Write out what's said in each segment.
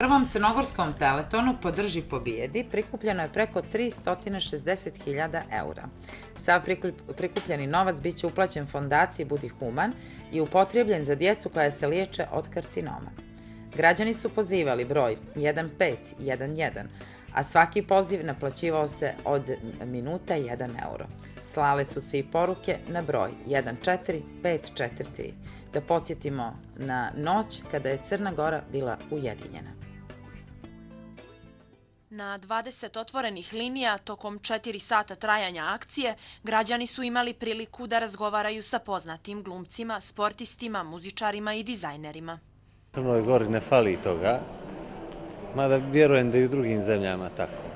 prvom crnogorskom teletonu Podrži pobijedi prikupljeno je preko 360.000 eura. Sav prikupljeni novac biće uplaćen fondaciji Budi human i upotrebljen za djecu koja se liječe od karcinoma. Građani su pozivali broj 1511, a svaki poziv naplaćivao se od minuta 1 euro. Slale su se i poruke na broj 14543. Da podsjetimo na noć kada je Crna Gora bila ujedinjena. Na 20 otvorenih linija tokom 4 sata trajanja akcije građani su imali priliku da razgovaraju sa poznatim glumcima, sportistima, muzičarima i dizajnerima. Crnoj Gori ne fali toga, mada vjerujem da i u drugim zemljama tako.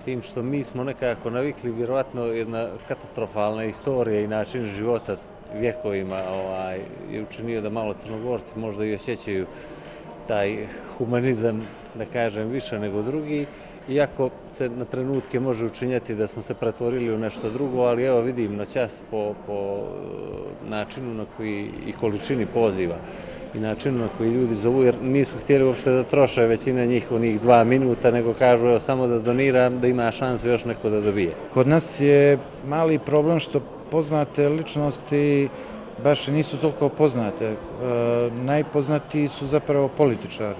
S tim što mi smo nekako navikli, vjerovatno jedna katastrofalna istorija i način života vjekovima je učinio da malo Crnogorci možda i osjećaju taj humanizam, da kažem, više nego drugi, iako se na trenutke može učinjati da smo se pretvorili u nešto drugo, ali evo vidim noćas po načinu na koji i količini poziva i načinu na koji ljudi zovu, jer nisu htjeli uopšte da troše većina njih onih 2 minuta, nego kažu evo samo da doniram, da ima šansu još neko da dobije. Kod nas je mali problem što poznate ličnosti baš nisu toliko poznate. Najpoznatiji su zapravo političari.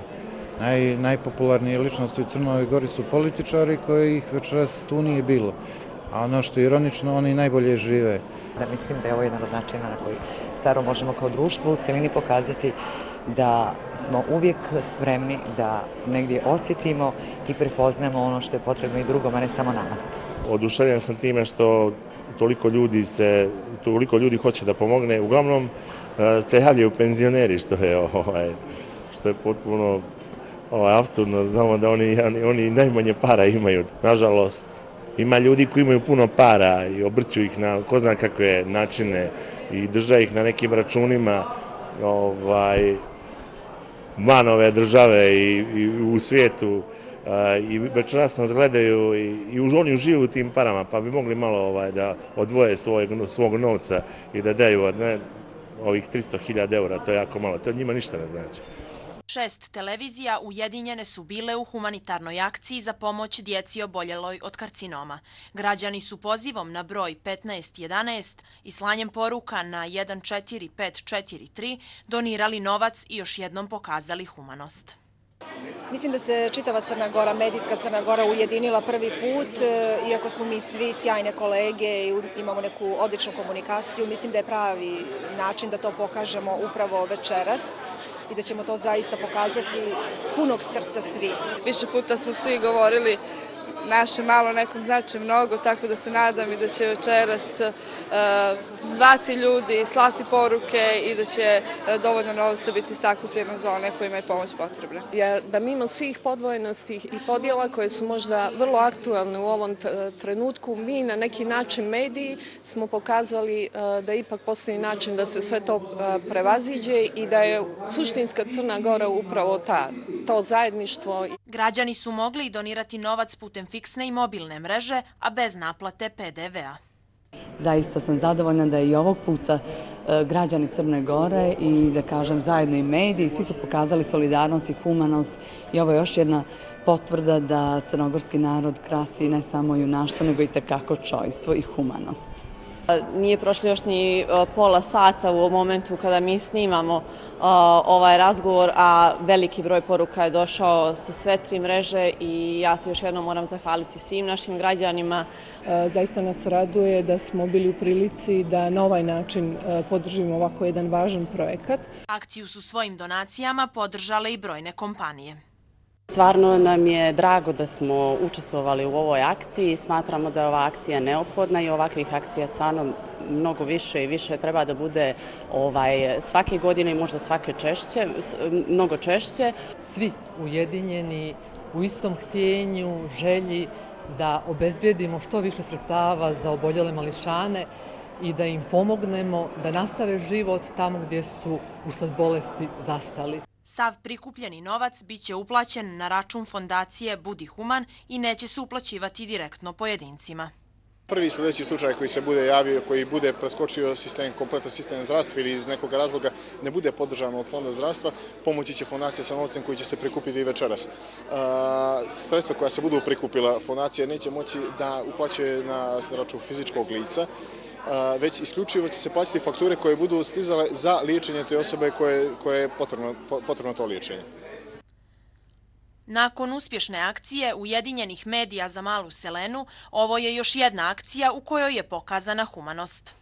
Najpopularnije ličnosti u Crnoj Gori su političari kojih večeras tu nije bilo. A ono što je ironično, oni najbolje žive. Mislim da je ovo jedan od načina na koji staro možemo kao društvo u cijelini pokazati da smo uvijek spremni da negdje osjetimo i prepoznamo ono što je potrebno i drugom, a ne samo nama. Oduševljen sam time što toliko ljudi hoće da pomogne. Uglavnom se javljaju penzioneri, što je potpuno apsurdno. Znamo da oni najmanje para imaju. Nažalost, ima ljudi koji imaju puno para i obrću ih na ko zna kakve načine i drže ih na nekim računima van ove države i u svijetu. I večeras nas gledaju i oni uživaju u tim parama, pa bi mogli malo da odvoje svog novca i da daju ovih 300.000 eura, to je jako malo, to njima ništa ne znači. 6 televizija ujedinjene su bile u humanitarnoj akciji za pomoć djeci oboljeloj od karcinoma. Građani su pozivom na broj 1511 i slanjem poruka na 14543 donirali novac i još jednom pokazali humanost. Mislim da se čitava Crna Gora, medijska Crna Gora ujedinila prvi put, iako smo mi svi sjajne kolege i imamo neku odličnu komunikaciju. Mislim da je pravi način da to pokažemo upravo večeras i da ćemo to zaista pokazati punog srca svi. Više puta smo svi govorili naše malo nekom znači mnogo, tako da se nadam i da će večeras zvati ljudi, slati poruke i da će dovoljno novca biti sakupljeno za one kojima je pomoć potrebna. Jer da mimo svih podvojenosti i podjela koje su možda vrlo aktualne u ovom trenutku, mi na neki način mediji smo pokazali da ipak postoji način da se sve to prevaziđe i da je suštinska Crna Gora upravo to zajedništvo. Građani su mogli donirati novac putem fiksne i mobilne mreže, a bez naplate PDV-a. Zaista sam zadovoljna da je i ovog puta građani Crne Gore i da kažem zajedno i mediji, svi su pokazali solidarnost i humanost i ovo je još jedna potvrda da crnogorski narod krasi ne samo junaštvo, nego i tekako čojstvo i humanost. Nije prošlo još ni pola sata u momentu kada mi snimamo ovaj razgovor, a veliki broj poruka je došao sa sve 3 mreže i ja se još jednom moram zahvaliti svim našim građanima. Zaista nas raduje da smo bili u prilici da na ovaj način podržimo ovako jedan važan projekat. Akciju su svojim donacijama podržale i brojne kompanije. Stvarno nam je drago da smo učestvovali u ovoj akciji. Smatramo da je ova akcija neophodna i ovakvih akcija stvarno mnogo više i više treba da bude svake godine i možda mnogo češće. Svi ujedinjeni u istom htjenju, želji da obezbijedimo što više sredstava za oboljele mališane i da im pomognemo da nastave život tamo gdje su usled bolesti zastali. Sav prikupljeni novac biće uplaćen na račun fondacije Budi human i neće se uplaćivati direktno pojedincima. Prvi sljedeći slučaj koji se bude javio, koji bude preskočio kompletan sistem zdravstva ili iz nekog razloga ne bude podržan od Fonda zdravstva, pomoći će fondacija sa novcem koji će se prikupiti i večeras. Sredstva koja se budu prikupila, fondacija neće moći da uplaćuje na račun fizičkog lica, već isključivo će se plaćati fakture koje budu stizale za liječenje te osobe koje je potrebno to liječenje. Nakon uspješne akcije Ujedinjenih medija za Malu Selenu, ovo je još jedna akcija u kojoj je pokazana humanost.